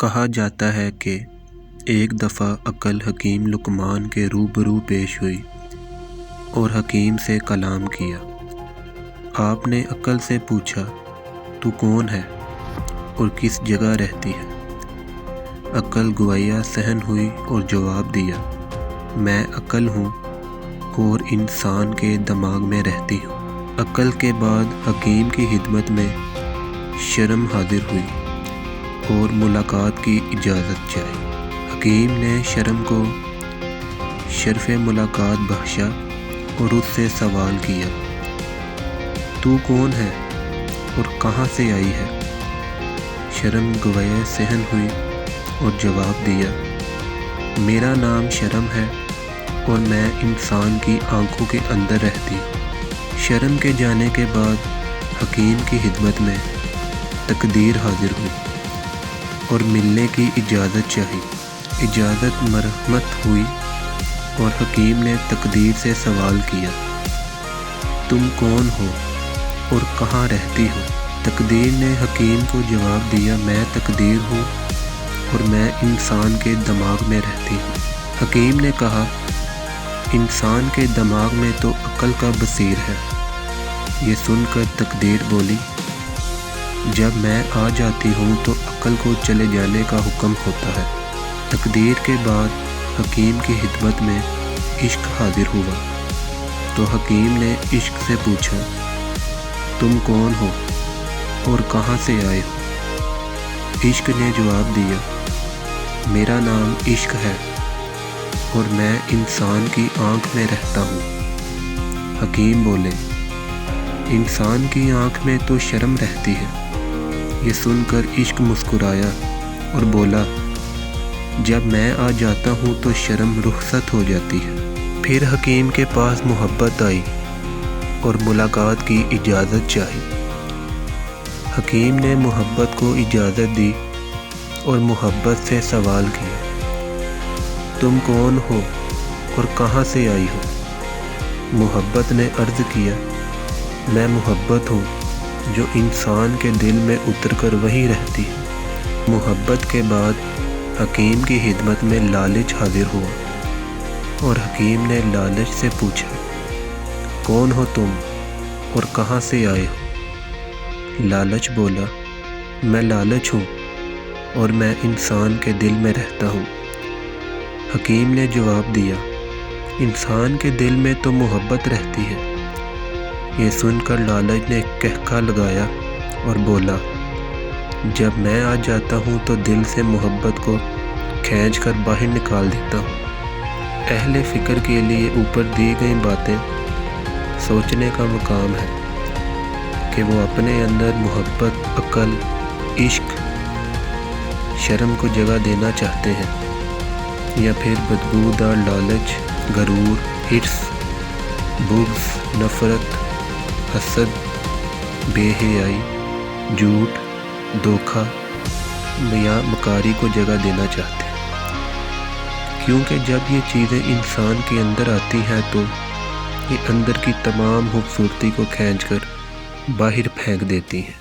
کہا جاتا ہے کہ ایک دفعہ عقل حکیم لقمان کے روبرو پیش ہوئی اور حکیم سے کلام کیا۔ آپ نے عقل سے پوچھا، تو کون ہے اور کس جگہ رہتی ہے؟ عقل گویا صحن ہوئی اور جواب دیا، میں عقل ہوں اور انسان کے دماغ میں رہتی ہوں۔ عقل کے بعد حکیم کی خدمت میں شرم حاضر ہوئی اور ملاقات کی اجازت چاہی۔ حکیم نے شرم کو شرف ملاقات بخشا اور اس سے سوال کیا، تو کون ہے اور کہاں سے آئی ہے؟ شرم گویا صحن ہوئی اور جواب دیا، میرا نام شرم ہے اور میں انسان کی آنکھوں کے اندر رہتی ہوں۔ شرم کے جانے کے بعد حکیم کی خدمت میں تقدیر حاضر ہوئی اور ملنے کی اجازت چاہی۔ اجازت مرحمت ہوئی اور حکیم نے تقدیر سے سوال کیا، تم کون ہو اور کہاں رہتی ہو؟ تقدیر نے حکیم کو جواب دیا، میں تقدیر ہوں اور میں انسان کے دماغ میں رہتی ہوں۔ حکیم نے کہا، انسان کے دماغ میں تو عقل کا بصیر ہے۔ یہ سن کر تقدیر بولی، جب میں آ جاتی ہوں تو عقل کو چلے جانے کا حکم ہوتا ہے۔ تقدیر کے بعد حکیم کی خدمت میں عشق حاضر ہوا تو حکیم نے عشق سے پوچھا، تم کون ہو اور کہاں سے آئے ہو؟ عشق نے جواب دیا، میرا نام عشق ہے اور میں انسان کی آنکھ میں رہتا ہوں۔ حکیم بولے، انسان کی آنکھ میں تو شرم رہتی ہے۔ یہ سن کر عشق مسکرایا اور بولا، جب میں آ جاتا ہوں تو شرم رخصت ہو جاتی ہے۔ پھر حکیم کے پاس محبت آئی اور ملاقات کی اجازت چاہی۔ حکیم نے محبت کو اجازت دی اور محبت سے سوال کیا، تم کون ہو اور کہاں سے آئی ہو؟ محبت نے عرض کیا، میں محبت ہوں جو انسان کے دل میں اتر کر وہیں رہتی ہے۔ محبت کے بعد حکیم کی خدمت میں لالچ حاضر ہوا اور حکیم نے لالچ سے پوچھا، کون ہو تم اور کہاں سے آئے ہو؟ لالچ بولا، میں لالچ ہوں اور میں انسان کے دل میں رہتا ہوں۔ حکیم نے جواب دیا، انسان کے دل میں تو محبت رہتی ہے۔ یہ سن کر لالچ نے قہقہ لگایا اور بولا، جب میں آ جاتا ہوں تو دل سے محبت کو کھینچ کر باہر نکال دیتا ہوں۔ اہل فکر کے لیے اوپر دی گئی باتیں سوچنے کا مقام ہے کہ وہ اپنے اندر محبت، عقل، عشق، شرم کو جگہ دینا چاہتے ہیں یا پھر بدبودار لالچ، غرور، حرص، بغض، نفرت، حسد، بے حیائی، جھوٹ، دھوکہ یا مکاری کو جگہ دینا چاہتے ہیں۔ کیونکہ جب یہ چیزیں انسان کے اندر آتی ہیں تو یہ اندر کی تمام خوبصورتی کو کھینچ کر باہر پھینک دیتی ہیں۔